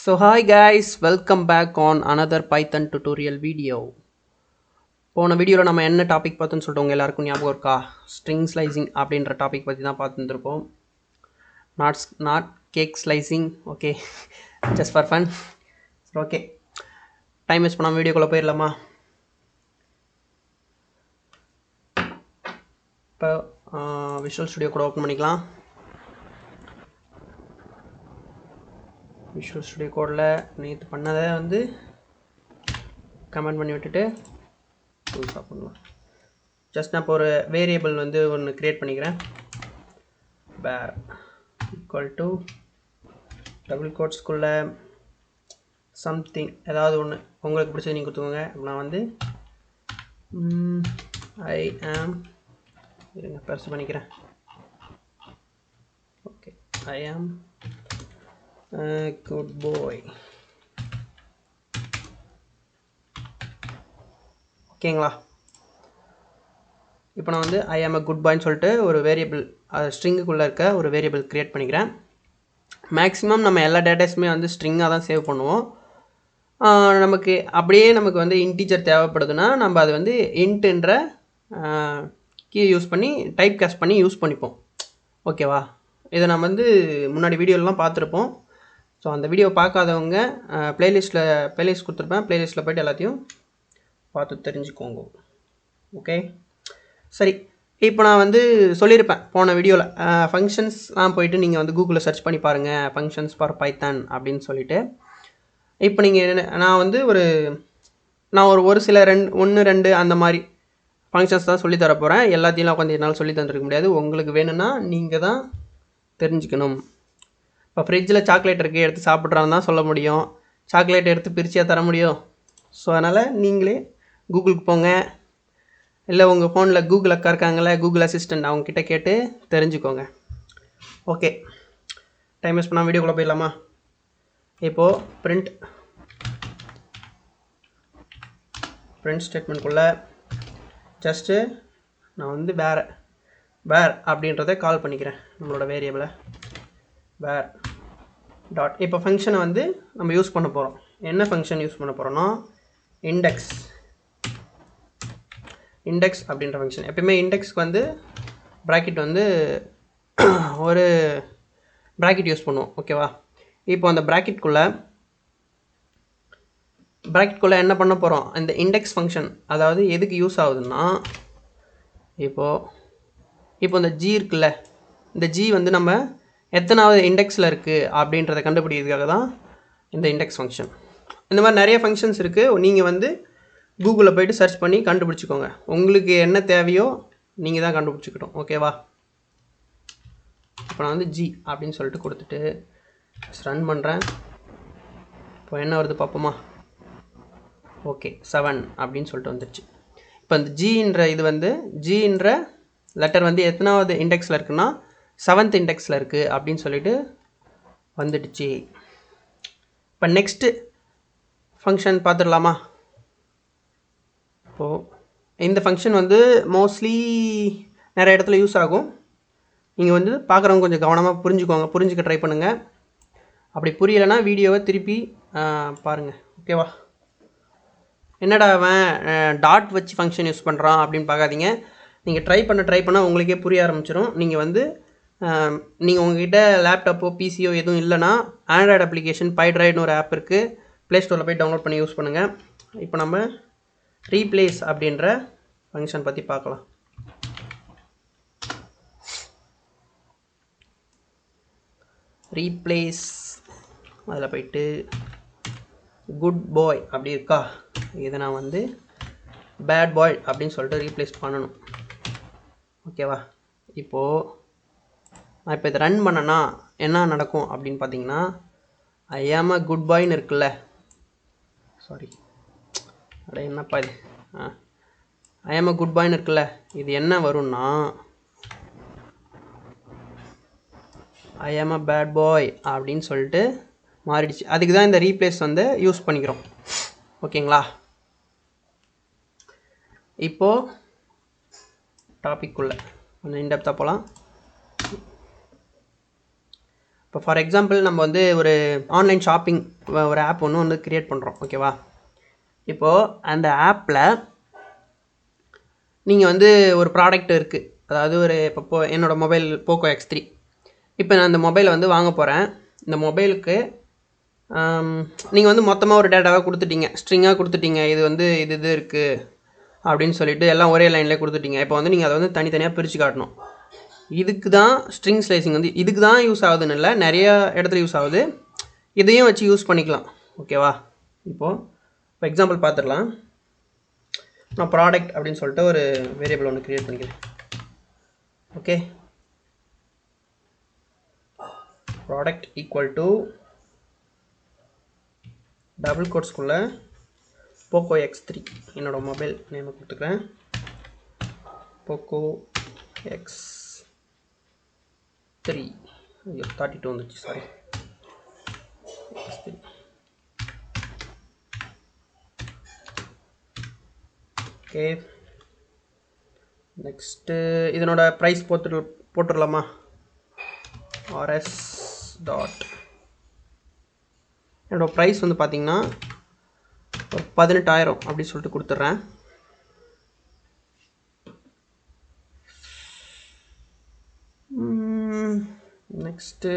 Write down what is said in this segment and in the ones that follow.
So hi guys, welcome back on another Python tutorial video. போன வீடியோவில் நம்ம என்ன டாபிக் பார்த்தோன்னு சொல்லிட்டு உங்கள் எல்லாருக்கும் ஞாபகம் இருக்கா? ஸ்ட்ரிங் ஸ்லைசிங் அப்படின்ற டாபிக் பற்றி தான் பார்த்துருப்போம். Not cake slicing. Okay, just for fun. Okay, time waste பண்ணாமல் வீடியோக்குள்ளே போயிடலாமா? இப்போ விஷுவல் ஸ்டுடியோ கூட ஓப்பன் பண்ணிக்கலாம். விஷுவல் ஸ்டுடியோ கோடில் நேற்று பண்ணதை வந்து கமெண்ட் பண்ணி விட்டுட்டு புதுசாக பண்ணலாம். ஜஸ்ட் நான் இப்போ ஒரு வேரியபிள் வந்து ஒன்று க்ரியேட் பண்ணிக்கிறேன். வேர் ஈக்குவல் டு டபுள் கோட்ஸ்குள்ளே சம்திங் ஏதாவது ஒன்று உங்களுக்கு பிடிச்சது நீங்கள் கொடுத்துக்கோங்க. நான் வந்து ஐ ஆம் இருங்க பெருசு பண்ணிக்கிறேன். ஓகே, ஐ ஆம் குட் பாய். ஓகேங்களா? இப்போ நான் வந்து ஐ ஆம் அ குட் பாய்ன்னு சொல்லிட்டு ஒரு வேரியபிள் ஸ்ட்ரிங்குக்குள்ளே இருக்க ஒரு வேரியபிள் க்ரியேட் பண்ணிக்கிறேன். மேக்ஸிமம் நம்ம எல்லா டேட்டாஸுமே வந்து ஸ்ட்ரிங்காக தான் சேவ் பண்ணுவோம். நமக்கு அப்படியே நமக்கு வந்து இன்டீஜர் தேவைப்படுதுன்னா நம்ம அது வந்து இன்ட்ன்ற கீ யூஸ் பண்ணி டைப் காஸ்ட் பண்ணி யூஸ் பண்ணிப்போம். ஓகேவா? இதை நம்ம வந்து முன்னாடி வீடியோலாம் பார்த்துருப்போம். ஸோ அந்த வீடியோ பார்க்காதவங்க ப்ளேலிஸ்ட் கொடுத்துருப்பேன். ப்ளேலிஸ்ட்டில் போய்ட்டு எல்லாத்தையும் பார்த்து தெரிஞ்சுக்கோங்க. ஓகே, சரி. இப்போ நான் வந்து சொல்லியிருப்பேன் போன வீடியோவில் ஃபங்க்ஷன்ஸ்லாம் போயிட்டு நீங்கள் வந்து கூகுளில் சர்ச் பண்ணி பாருங்கள், ஃபங்க்ஷன்ஸ் ஃபார் பைத்தான் அப்படின்னு சொல்லிட்டு. இப்போ நீங்கள் நான் வந்து ஒரு சில 1 2 அந்த மாதிரி ஃபங்க்ஷன்ஸ் தான் சொல்லி தரப்போகிறேன். எல்லாத்தையும் உட்காந்து என்னால் சொல்லி தந்துருக்க முடியாது. உங்களுக்கு வேணும்னா நீங்கள் தான் தெரிஞ்சுக்கணும். இப்போ ஃப்ரிட்ஜில் சாக்லேட் இருக்குது, எடுத்து சாப்பிட்றான்னு தான் சொல்ல முடியும். சாக்லேட் எடுத்து பிரிச்சியாக தர முடியும். ஸோ அதனால் நீங்களே கூகுளுக்கு போங்க, இல்லை உங்கள் ஃபோனில் கூகுள் அக்கா இருக்காங்களே, கூகுள் அசிஸ்டண்ட், அவங்கக்கிட்ட கேட்டு தெரிஞ்சுக்கோங்க. ஓகே, டைம் வேஸ்ட் பண்ணால் வீடியோக்குள்ளே போயிடலாமா? இப்போது பிரிண்ட் ஸ்டேட்மெண்ட்குள்ளே ஜஸ்ட்டு நான் வந்து வேர் அப்படின்றத கால் பண்ணிக்கிறேன். நம்மளோட வேரியபிளை வேர் டாட். இப்போ ஃபங்க்ஷனை வந்து நம்ம யூஸ் பண்ண போகிறோம். என்ன ஃபங்க்ஷன் யூஸ் பண்ண போகிறோன்னா இண்டெக்ஸ் அப்படின்ற ஃபங்க்ஷன். எப்பயுமே இண்டெக்ஸ்க்கு வந்து ப்ராக்கெட் வந்து ஒரு ப்ராக்கெட் யூஸ் பண்ணுவோம். ஓகேவா? இப்போ அந்த ப்ராக்கெட்குள்ளே என்ன பண்ண போகிறோம்? இந்த இண்டெக்ஸ் ஃபங்க்ஷன் அதாவது எதுக்கு யூஸ் ஆகுதுன்னா, இப்போ இந்த ஜி இருக்குல்ல, இந்த ஜி வந்து நம்ம எத்தனாவது இண்டெக்ஸில் இருக்குது அப்படின்றத கண்டுபிடிக்கிறதுக்காக தான் இந்த இண்டெக்ஸ் ஃபங்க்ஷன். இந்த மாதிரி நிறைய ஃபங்க்ஷன்ஸ் இருக்குது. நீங்கள் வந்து கூகுளில் போய்ட்டு சர்ச் பண்ணி கண்டுபிடிச்சிக்கோங்க. உங்களுக்கு என்ன தேவையோ நீங்கள் தான் கண்டுபிடிச்சிக்கிட்டோம். ஓகேவா? இப்போ நான் வந்து ஜி அப்படின்னு சொல்லிட்டு கொடுத்துட்டு ரன் பண்ணுறேன். இப்போ என்ன வருது பார்ப்போமா? ஓகே, 7 அப்படின்னு சொல்லிட்டு வந்துடுச்சு. இப்போ இந்த ஜின்ற இது வந்து ஜின்ற லெட்டர் வந்து எத்தனாவது இண்டெக்ஸில் இருக்குன்னா 7th இண்டெக்ஸில் இருக்குது அப்படின்னு சொல்லிட்டு வந்துடுச்சு. இப்போ நெக்ஸ்ட்டு ஃபங்க்ஷன் பார்த்துடலாமா? இப்போது இந்த ஃபங்க்ஷன் வந்து மோஸ்ட்லி நிறைய இடத்துல யூஸ் ஆகும். நீங்கள் வந்து பார்க்குறவங்க கொஞ்சம் கவனமாக புரிஞ்சுக்க ட்ரை பண்ணுங்கள். அப்படி புரியலைன்னா வீடியோவை திருப்பி பாருங்கள். ஓகேவா? என்னடா அவன் டாட் வச்சு ஃபங்க்ஷன் யூஸ் பண்ணுறான் அப்படின்னு பார்க்காதீங்க. நீங்கள் ட்ரை பண்ண உங்களுக்கே புரிய ஆரம்பிச்சிடும். நீங்கள் உங்ககிட்ட லேப்டாப்போ பிசியோ எதுவும் இல்லைன்னா ஆண்ட்ராய்டு அப்ளிகேஷன் பைட்ராய்டுன்னு ஒரு ஆப் இருக்குது. ப்ளே ஸ்டோரில் போய் டவுன்லோட் பண்ணி யூஸ் பண்ணுங்கள். இப்போ நம்ம ரீப்ளேஸ் அப்படின்ற ஃபங்க்ஷன் பற்றி பார்க்கலாம். ரீப்ளேஸ் அதில் போயிட்டு குட் பாய் அப்படி இருக்கா, இதை நான் வந்து பேட் பாய் அப்படின்னு சொல்லிட்டு ரீப்ளேஸ் பண்ணணும். ஓகேவா? இப்போது நான் இப்போ இதை ரன் பண்ணனா என்ன நடக்கும் அப்படின்னு பார்த்தீங்கன்னா, ஐ ஆம் அ குட் பாய்னு இருக்குல்ல, சாரி என்னப்பா இது, ஐ ஆம் அ குட் பாய்னு இருக்குல்ல, இது என்ன வரும்னா ஐ ஆம் அ பேட் பாய் அப்படின்னு சொல்லிட்டு மாறிடுச்சு. அதுக்கு தான் இந்த ரீப்ளேஸ் வந்து யூஸ் பண்ணிக்கிறோம். ஓகேங்களா? இப்போது டாபிக் உள்ள கொஞ்சம் இன்டெப்த்தாக போகலாம். இப்போ ஃபார் எக்ஸாம்பிள் நம்ம வந்து ஒரு ஆன்லைன் ஷாப்பிங் ஒரு ஆப் ஒன்று வந்து க்ரியேட் பண்ணுறோம், ஓகேவா? இப்போது அந்த ஆப்பில் நீங்கள் வந்து ஒரு ப்ராடக்ட் இருக்குது, அதாவது ஒரு இப்போ என்னோடய மொபைல் போக்கோ X3. இப்போ நான் இந்த மொபைலை வந்து வாங்க போகிறேன். இந்த மொபைலுக்கு நீங்கள் வந்து மொத்தமாக ஒரு டேட்டாவாக கொடுத்துட்டீங்க, ஸ்ட்ரிங்காக கொடுத்துட்டீங்க. இது வந்து இது இருக்குது அப்படின்னு சொல்லிட்டு எல்லாம் ஒரே லைன்லேயே கொடுத்துட்டீங்க. இப்போ வந்து நீங்கள் அதை வந்து தனித்தனியாக பிரித்து காட்டணும். இதுக்கு தான் ஸ்ட்ரிங் ஸ்லைசிங் வந்து இதுக்கு தான் யூஸ் ஆகுதுன்னு இல்லை, நிறையா இடத்துல யூஸ் ஆகுது. இதையும் வச்சு யூஸ் பண்ணிக்கலாம், ஓகேவா? இப்போது இப்போ எக்ஸாம்பிள் பார்த்துடலாம். நான் ப்ராடக்ட் அப்படின்னு சொல்லிட்டு ஒரு வேரியபிள் ஒன்று க்ரியேட் பண்ணிக்கிறேன். Okay, product equal to double கோட்ஸ்குள்ளே போக்கோ X3 என்னோட மொபைல் நேமை கொடுத்துக்கிறேன். போக்கோ X3 ஐயோ 32 வந்துச்சு, சாரி. X3 okay. நெக்ஸ்ட்டு இதனோட ப்ரைஸ் போட்டுடலாமா? RS டாட் என்னோட ப்ரைஸ் வந்து பார்த்திங்கன்னா ஒரு 18,000 அப்படி சொல்லிட்டு கொடுத்துட்றேன். நெக்ஸ்ட்டு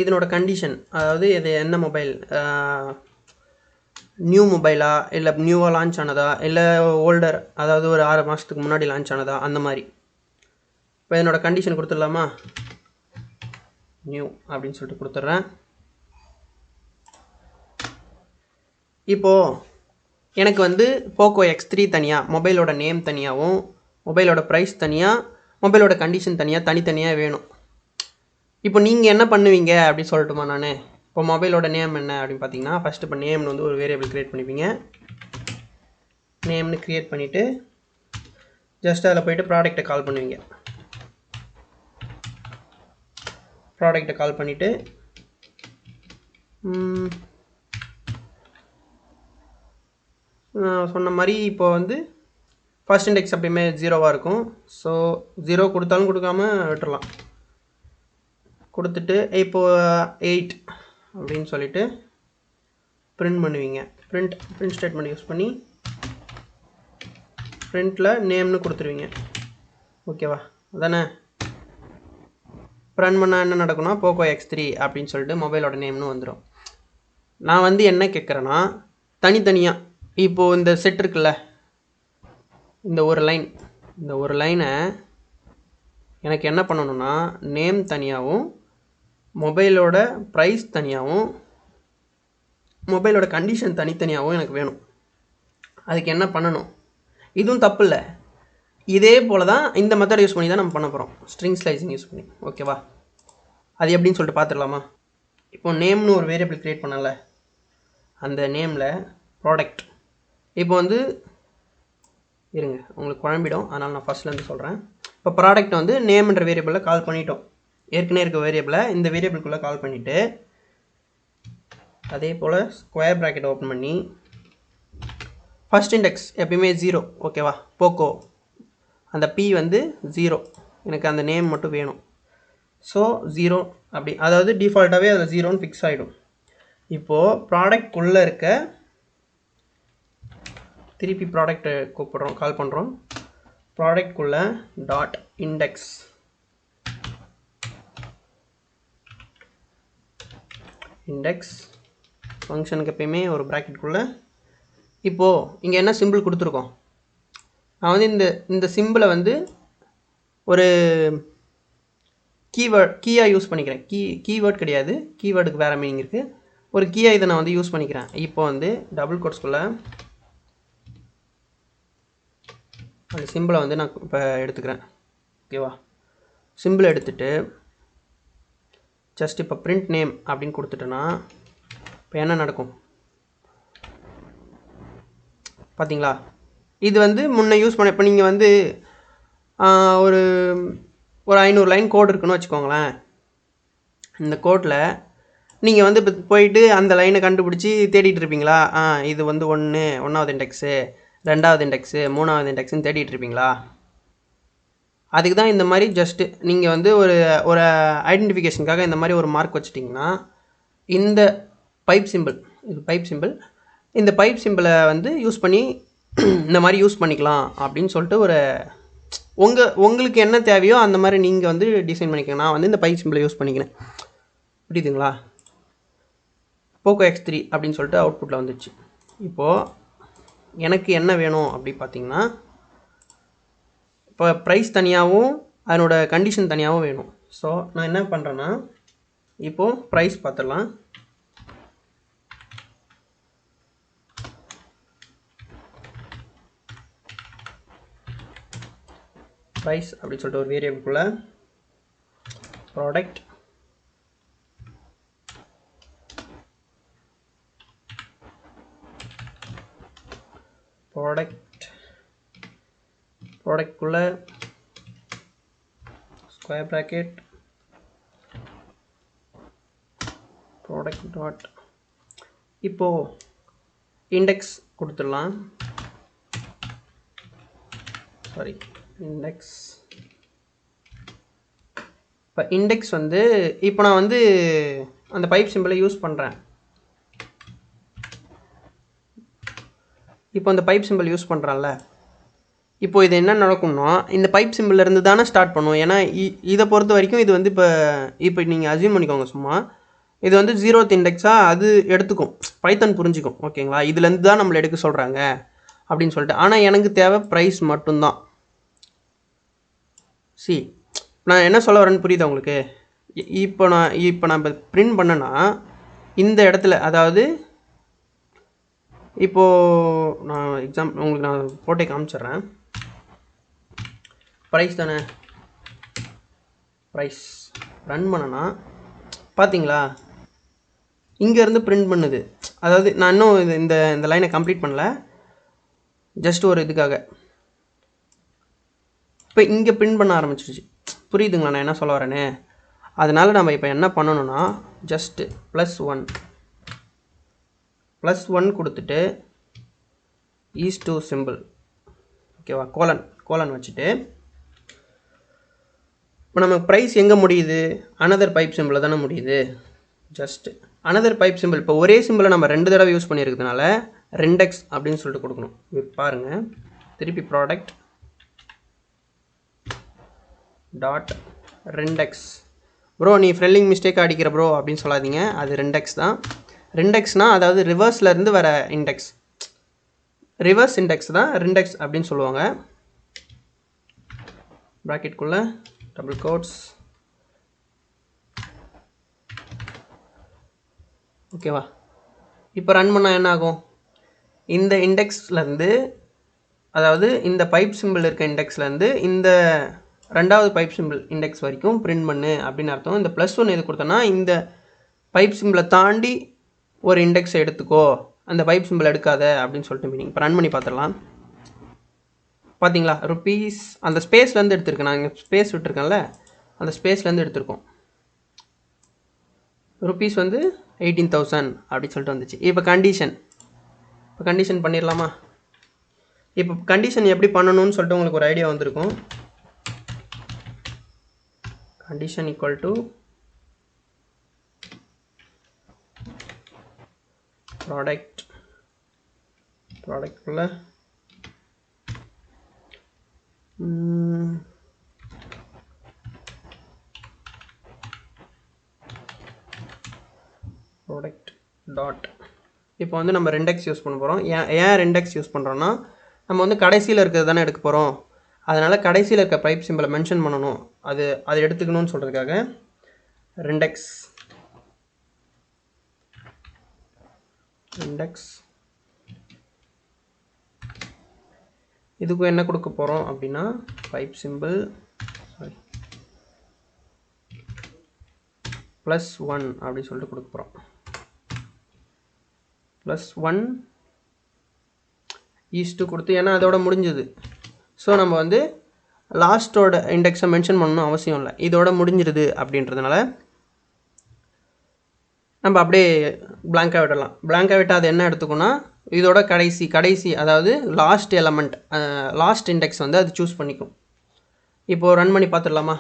இதனோட கண்டிஷன், அதாவது இது என்ன மொபைல், நியூ மொபைலா இல்லை நியூவாக லான்ச் ஆனதா இல்லை ஓல்டர், அதாவது ஒரு 6 மாதத்துக்கு முன்னாடி லான்ச் ஆனதா, அந்த மாதிரி. இப்போ இதனோட கண்டிஷன் கொடுத்துடலாமா? நியூ அப்படின்னு சொல்லிட்டு கொடுத்துட்றேன். இப்போது எனக்கு வந்து போக்கோ X3 தனியாக, மொபைலோட நேம் தனியாகவும், மொபைலோட ப்ரைஸ் தனியாக, மொபைலோட கண்டிஷன் தனியாக, தனித்தனியாக வேணும். இப்போ நீங்கள் என்ன பண்ணுவீங்க அப்படி சொல்லட்டுமா? நான் இப்போ மொபைலோட நேம் என்ன அப்படின்னு பார்த்தீங்கன்னா, ஃபஸ்ட்டு இப்போ நேம்னு வந்து ஒரு வேரியபிள் க்ரியேட் பண்ணிப்பீங்க. நேம்னு க்ரியேட் பண்ணிவிட்டு ஜஸ்ட் அதில் போய்ட்டு ப்ராடக்ட்டை கால் பண்ணுவீங்க. ப்ராடக்ட்டை கால் பண்ணிவிட்டு சொன்ன மாதிரி இப்போ வந்து ஃபர்ஸ்ட் இண்டெக்ஸ் எப்பயுமே 0வாக இருக்கும். ஸோ 0 கொடுத்தாலும் கொடுக்காம விட்டுறலாம். கொடுத்துட்டு இப்போது 8 அப்படின்னு சொல்லிட்டு பிரிண்ட் பண்ணுவீங்க. பிரிண்ட் ஸ்டேட்மெண்ட் யூஸ் பண்ணி பிரிண்டில் நேம்னு கொடுத்துருவீங்க, ஓகேவா? அதானே? ரன் பண்ணால் என்ன நடக்கும்னா போக்கோ X3 அப்படின்னு சொல்லிட்டு மொபைலோட நேம்னு வந்துடும். நான் வந்து என்ன கேட்குறேன்னா, தனித்தனியாக இப்போது இந்த செட் இருக்குல்ல, இந்த ஒரு லைனை எனக்கு என்ன பண்ணணும்னா, நேம் தனியாகவும், மொபைலோட ப்ரைஸ் தனியாகவும், மொபைலோட கண்டிஷன் தனித்தனியாகவும் எனக்கு வேணும். அதுக்கு என்ன பண்ணணும்? இதுவும் தப்பு இல்லை. இதே போல் தான் இந்த மெத்தட் யூஸ் பண்ணி தான் நம்ம பண்ண போகிறோம், ஸ்ட்ரிங் ஸ்லைசிங் யூஸ் பண்ணி, ஓகேவா? அது எப்படின்னு சொல்லிட்டு பார்த்துடலாமா? இப்போ நேம்னு ஒரு வேரியபிள் க்ரியேட் பண்ணல, அந்த நேமில் ப்ராடக்ட். இப்போ வந்து இருங்க, உங்களுக்கு குழம்பிடும், அதனால் நான் ஃபஸ்ட்லேருந்து சொல்கிறேன். இப்போ ப்ராடக்ட் வந்து நேம்ன்ற வேரியபிளில் கால் பண்ணிட்டோம். ஏற்கனவே இருக்க வேரியபிளை இந்த வேரியபிள்குள்ளே கால் பண்ணிவிட்டு, அதே போல் ஸ்கொயர் ப்ராக்கெட் ஓப்பன் பண்ணி ஃபஸ்ட் இண்டெக்ஸ் எப்பயுமே 0, ஓகேவா? போக்கோ அந்த P வந்து 0, எனக்கு அந்த நேம் மட்டும் வேணும். ஸோ 0 அப்படி, அதாவது டிஃபால்ட்டாகவே அதில் 0ன்னு ஃபிக்ஸ் ஆகிடும். இப்போது ப்ராடக்ட்குள்ளே இருக்க திருப்பி ப்ராடக்ட்டை கால் பண்ணுறோம். ப்ராடக்ட்குள்ளே டாட் இண்டெக்ஸ் ஃபங்க்ஷனுக்கு எப்பயுமே ஒரு ப்ராக்கெட்டுக்குள்ளே. இப்போது இங்கே என்ன சிம்பிள் கொடுத்துருக்கோம்? நான் வந்து இந்த சிம்பிளை வந்து ஒரு கீயாக யூஸ் பண்ணிக்கிறேன். கீவேர்ட் கிடையாது, கீவேர்டுக்கு வேறு மீனிங் இருக்குது. ஒரு கீயாக இதை நான் வந்து யூஸ் பண்ணிக்கிறேன். இப்போ வந்து டபுள் கோட்ஸ்குள்ளே அந்த சிம்பிளை வந்து நான் இப்போ எடுத்துக்கிறேன், ஓகேவா? சிம்பிள் எடுத்துகிட்டு ஜஸ்ட் இப்போ பிரிண்ட் நேம் அப்படின்னு கொடுத்துட்டேன்னா இப்போ என்ன நடக்கும் பார்த்தீங்களா? இது வந்து முன்னே யூஸ் பண்ண, இப்போ நீங்கள் வந்து ஒரு 500 லைன் கோட் இருக்குன்னு வச்சுக்கோங்களேன். இந்த கோட்டில் நீங்கள் வந்து இப்போ போயிட்டு அந்த லைனை கண்டுபிடிச்சி தேடிட்டு இருப்பீங்களா? இது வந்து 1வது இண்டெக்ஸு, ரெண்டாவது இண்டெக்ஸு, மூணாவது இண்டெக்ஸ்ன்னு தேடிட்டு இருப்பீங்களா? அதுக்கு தான் இந்த மாதிரி ஜஸ்ட்டு நீங்கள் வந்து ஒரு ஒரு ஐடென்டிஃபிகேஷனுக்காக இந்த மாதிரி ஒரு மார்க் வச்சுட்டிங்கன்னா, இந்த பைப் சிம்பிள், இது பைப் சிம்பிள், இந்த பைப் சிம்பிளை வந்து யூஸ் பண்ணி இந்த மாதிரி யூஸ் பண்ணிக்கலாம் அப்படின்னு சொல்லிட்டு ஒரு உங்களுக்கு என்ன தேவையோ அந்த மாதிரி நீங்கள் வந்து டிசைன் பண்ணிக்கங்க. நான் வந்து இந்த பைப் சிம்பிளை யூஸ் பண்ணிக்கிறேன். புரியுதுங்களா? போக்கோ X3 அப்படின்னு சொல்லிட்டு அவுட்புட்டில் வந்துச்சு. இப்போது எனக்கு என்ன வேணும் அப்படி பார்த்தீங்கன்னா, இப்போ ப்ரைஸ் தனியாகவும் அதனோட கண்டிஷன் தனியாகவும் வேணும். ஸோ நான் என்ன பண்ணுறேன்னா, இப்போது ப்ரைஸ் பார்த்துடலாம். ப்ரைஸ் அப்படின்னு சொல்லிட்டு ஒரு வேரியபிள்குள்ளே ப்ராடக்ட் ப்ராடக்ட்குள்ளே ஸ்கொயர் ப்ராக்கெட் ப்ராடக்ட் டாட், இப்போது இண்டெக்ஸ் கொடுத்துடலாம். Sorry, index. இப்போ இண்டெக்ஸ் வந்து இப்போ நான் வந்து அந்த பைப் சிம்பிளை யூஸ் பண்ணுறேன். இப்போ அந்த பைப் சிம்பிள் யூஸ் பண்ணுறான்ல, இப்போது இது என்ன நடக்கும்னா, இந்த பைப் சிம்பிள்லேருந்து தானே ஸ்டார்ட் பண்ணுவோம். ஏன்னா இதை பொறுத்த வரைக்கும் இது வந்து இப்போ நீங்கள் அசியூம் பண்ணிக்கோங்க சும்மா, இது வந்து 0th இண்டெக்ஸாக அது எடுத்துக்கும், பைத்தன் புரிஞ்சிக்கும். ஓகேங்களா? இதுலேருந்து தான் நம்மளை எடுக்க சொல்கிறாங்க அப்படின்னு சொல்லிட்டு. ஆனால் எனக்கு தேவை ப்ரைஸ் மட்டும்தான். நான் என்ன சொல்ல வரேன்னு புரியுதா உங்களுக்கு? இப்போ நான் பிரிண்ட் பண்ணேன்னா இந்த இடத்துல, அதாவது இப்போது நான் உங்களுக்கு நான் போட்டே காமிச்சிட்றேன். ப்ரைஸ் தானே, ப்ரைஸ் ரன் பண்ணனா பார்த்தீங்களா, இங்கேருந்து பிரிண்ட் பண்ணுது. அதாவது நான் இன்னும் இந்த லைனை கம்ப்ளீட் பண்ணல, ஜஸ்ட் ஒரு இதுக்காக. இப்போ இங்கே பிரிண்ட் பண்ண ஆரம்பிச்சிருச்சு. புரியுதுங்களா நான் என்ன சொல்ல வரேன்னு? அதனால் நம்ம இப்போ என்ன பண்ணணும்னா, ஜஸ்ட்டு +1 கொடுத்துட்டு ஈஸ்2 சிம்பிள், ஓகேவா, கோலன் வச்சுட்டு, இப்போ நமக்கு ப்ரைஸ் எங்கே முடியுது? அனதர் பைப் சிம்பிளில் தானே முடியுது. ஜஸ்ட் அனதர் பைப் சிம்பிள், இப்போ ஒரே சிம்பிளை நம்ம 2 தடவை யூஸ் பண்ணியிருக்கிறதுனால ரெண்டெக்ஸ் அப்படின்னு சொல்லிட்டு கொடுக்கணும். பாருங்கள், திருப்பி ப்ராடக்ட் டாட் ரெண்டெக்ஸ். ப்ரோ நீ ஃப்ரெல்லிங் மிஸ்டேக் அடிக்கிற ப்ரோ அப்படின்னு சொல்லாதீங்க, அது ரெண்டெக்ஸ் தான். ரெண்டெக்ஸ்னால் அதாவது ரிவர்ஸ்லேருந்து வர இண்டெக்ஸ், ரிவர்ஸ் இண்டெக்ஸ் தான் ரெண்டெக்ஸ் அப்படின்னு சொல்லுவாங்க. ப்ராக்கெட்குள்ளே டபுள் கோட்ஸ், ஓகேவா? இப்போ ரன் பண்ணால் என்ன ஆகும்? இந்த இண்டெக்ஸ்லேருந்து, அதாவது இந்த பைப் சிம்பிள் இருக்க இண்டெக்ஸ்லேருந்து இந்த ரெண்டாவது பைப் சிம்பிள் இண்டெக்ஸ் வரைக்கும் பிரிண்ட் பண்ணு அப்படின்னு அர்த்தம். இந்த +1 எது கொடுத்தோன்னா, இந்த பைப் சிம்பிளை தாண்டி ஒரு இண்டெக்ஸை எடுத்துக்கோ, அந்த பைப் சிம்பிள் எடுக்காத அப்படின்னு சொல்லிட்டு மீனிங். இப்போ ரன் பண்ணி பார்த்துடலாம். பார்த்தீங்களா, ருபீஸ் அந்த ஸ்பேஸ்லேருந்து எடுத்துருக்கேன். நான் இங்கே ஸ்பேஸ் விட்டுருக்கேன்ல, அந்த ஸ்பேஸ்லேருந்து எடுத்துருக்கோம். ருபீஸ் வந்து 18,000 அப்படின்னு சொல்லிட்டு வந்துச்சு. இப்போ கண்டிஷன் பண்ணிடலாமா? இப்போ கண்டிஷன் எப்படி பண்ணணும்னு சொல்லிட்டு உங்களுக்கு ஒரு ஐடியா வந்திருக்கும். கண்டிஷன் ஈக்குவல் டு ப்ராடக்ட்குள்ள ப்ராடக்ட் டாட், இப்போ வந்து நம்ம ரெண்டெக்ஸ் யூஸ் பண்ண போகிறோம். ஏன் ரெண்டெக்ஸ் யூஸ் பண்ணுறோன்னா, நம்ம வந்து கடைசியில் இருக்கிறது தானே எடுக்க போகிறோம். அதனால் கடைசியில் இருக்க பைப் சிம்பிளை மென்ஷன் பண்ணணும், அது எடுத்துக்கணும்னு சொல்கிறதுக்காக ரெண்டெக்ஸ். இதுக்கும் என்ன கொடுக்க போகிறோம் அப்படின்னா, பைப் சிம்பிள் +1 அப்படி சொல்லிட்டு கொடுக்க போகிறோம். +1 ஈஸ்2 கொடுத்து, ஏன்னா அதோட முடிஞ்சது. ஸோ நம்ம வந்து லாஸ்ட்டோட இண்டெக்ஸை மென்ஷன் பண்ணணும் அவசியம் இல்லை, இதோட முடிஞ்சிருது அப்படின்றதுனால நம்ம அப்படியே பிளாங்காக விடலாம். பிளாங்காக விட்டால் அது என்ன எடுத்துக்கோன்னா இதோட கடைசி அதாவது லாஸ்ட் எலமெண்ட் லாஸ்ட் இண்டெக்ஸ் வந்து அது சூஸ் பண்ணிக்கும். இப்போது ரன் பண்ணி பார்த்துடலாமா?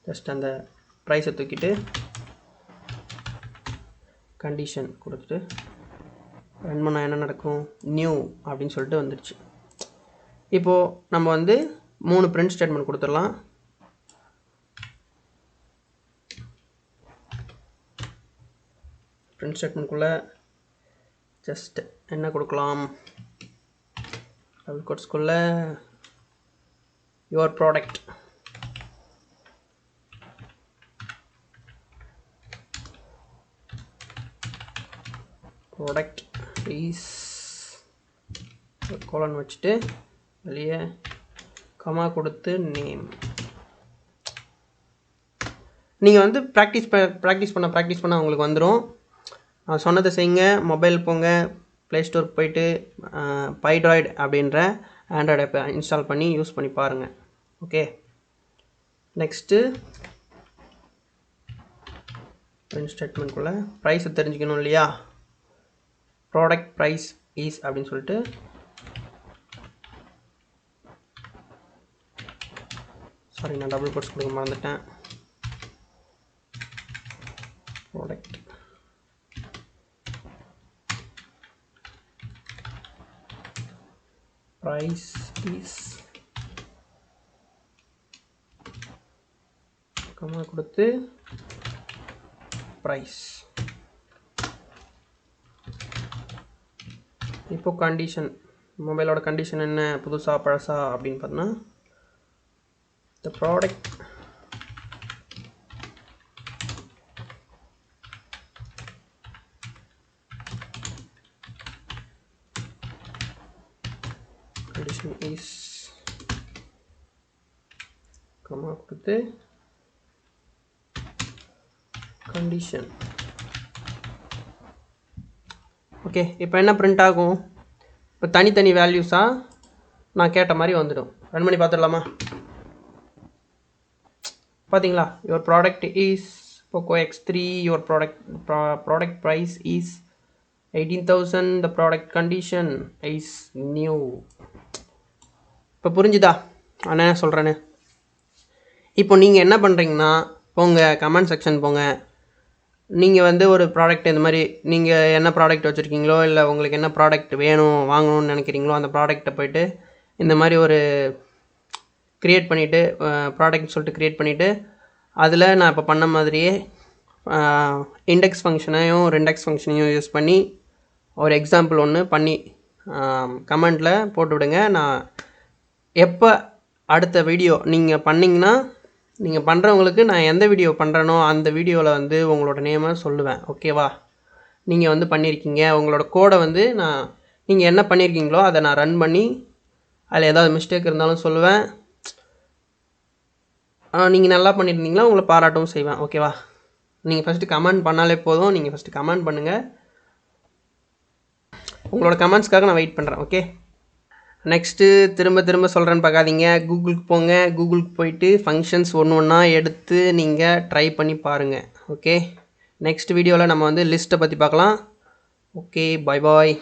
ஜஸ்ட் அந்த ப்ரைஸை தூக்கிட்டு கண்டிஷன் கொடுத்துட்டு ரன் பண்ணால் என்ன நடக்கும்? நியூ அப்படின்னு சொல்லிட்டு வந்துடுச்சு. இப்போது நம்ம வந்து 3 பிரிண்ட் ஸ்டேட்மெண்ட் கொடுத்துடலாம். பிரிண்ட் ஸ்டேட்மெண்ட்குள்ளே ஜஸ்ட் என்ன கொடுக்கலாம்? டபுள் கோட்ஸ்குள்ளே யுவர் ப்ராடக்ட் இஸ் கோலன் வச்சுட்டு வெளியே கமா கொடுத்து நேம். நீங்கள் வந்து ப்ராக்டிஸ் பண்ண உங்களுக்கு வந்துடும். நான் சொன்னதை செய்யுங்க. மொபைல் போங்க, ப்ளே ஸ்டோருக்கு போயிட்டு பைட்ராய்டு அப்படின்ற ஆண்ட்ராய்டு ஆப்பை இன்ஸ்டால் பண்ணி யூஸ் பண்ணி பாருங்கள். ஓகே, நெக்ஸ்ட்டு பிரிண்ட் ஸ்டேட்மெண்ட்குள்ளே ப்ரைஸை தெரிஞ்சுக்கணும் இல்லையா? ப்ராடக்ட் ப்ரைஸ் இஸ் அப்படின்னு சொல்லிட்டு சாரி நான் டபுள் கோட்ஸ் கொடுக்க மறந்துட்டேன். ப்ராடக்ட் ப்ரைஸ் இஸ் கமா கொடுத்து ப்ரைஸ். இப்போ கண்டிஷன், மொபைலோட கண்டிஷன் என்ன, புதுசா பழசா அப்படின்னு பார்த்தோன்னா the product condition is comma கொடுத்து கண்டிஷன். ஓகே, இப்போ என்ன பிரிண்ட் ஆகும்? இப்போ தனித்தனி வேல்யூஸாக நான் கேட்ட மாதிரி வந்துடும். ரன் பண்ணி பார்த்துடலாமா? பார்த்தீங்களா? Your product is Poco X3, your product price is 18,000, the product condition is new. இப்போ புரிஞ்சுதா நான் என்ன சொல்கிறேன்னு? இப்போ நீங்கள் என்ன பண்ணுறீங்கன்னா, போங்க கமெண்ட் செக்ஷன் போங்க. நீங்கள் வந்து ஒரு ப்ராடக்ட் இந்த மாதிரி நீங்கள் என்ன ப்ராடக்ட் வச்சுருக்கீங்களோ, இல்லை உங்களுக்கு என்ன ப்ராடக்ட் வேணும் வாங்கணும்னு நினைக்கிறீங்களோ அந்த ப்ராடக்ட்டை போய்ட்டு இந்த மாதிரி ஒரு க்ரியேட் பண்ணிவிட்டு ப்ராடக்ட்னு சொல்லிட்டு க்ரியேட் பண்ணிவிட்டு அதில் நான் இப்போ பண்ண மாதிரியே இண்டெக்ஸ் ஃபங்க்ஷனையும் ரெண்டெக்ஸ் ஃபங்க்ஷனையும் யூஸ் பண்ணி ஒரு எக்ஸாம்பிள் ஒன்று பண்ணி கமெண்ட்டில் போட்டு விடுங்க. நான் எப்போ அடுத்த வீடியோ நீங்கள் பண்ணிங்கன்னா, நீங்கள் பண்ணுறவங்களுக்கு நான் எந்த வீடியோ பண்ணுறேனோ அந்த வீடியோவில் வந்து உங்களோட நேமை சொல்லுவேன். ஓகேவா? நீங்கள் வந்து பண்ணியிருக்கீங்க, உங்களோட கோடை வந்து நீங்கள் என்ன பண்ணியிருக்கீங்களோ அதை நான் ரன் பண்ணி அதில் ஏதாவது மிஸ்டேக் இருந்தாலும் சொல்லுவேன். நீங்கள் நல்லா பண்ணியிருந்தீங்களா உங்களை பாராட்டவும் செய்வேன். ஓகேவா? நீங்கள் ஃபஸ்ட்டு கமெண்ட் பண்ணாலே போதும். நீங்கள் ஃபஸ்ட்டு கமெண்ட் பண்ணுங்கள். உங்களோட கமெண்ட்ஸ்க்காக நான் வெயிட் பண்ணுறேன். ஓகே, நெக்ஸ்ட்டு திரும்ப சொல்கிறேன்னு பார்க்காதீங்க. கூகுளுக்கு போங்க. கூகுளுக்கு போயிட்டு ஃபங்க்ஷன்ஸ் ஒன்றா எடுத்து நீங்கள் ட்ரை பண்ணி பாருங்கள். ஓகே, நெக்ஸ்ட் வீடியோவில் நம்ம வந்து லிஸ்ட்டை பற்றி பார்க்கலாம். ஓகே, பாய்.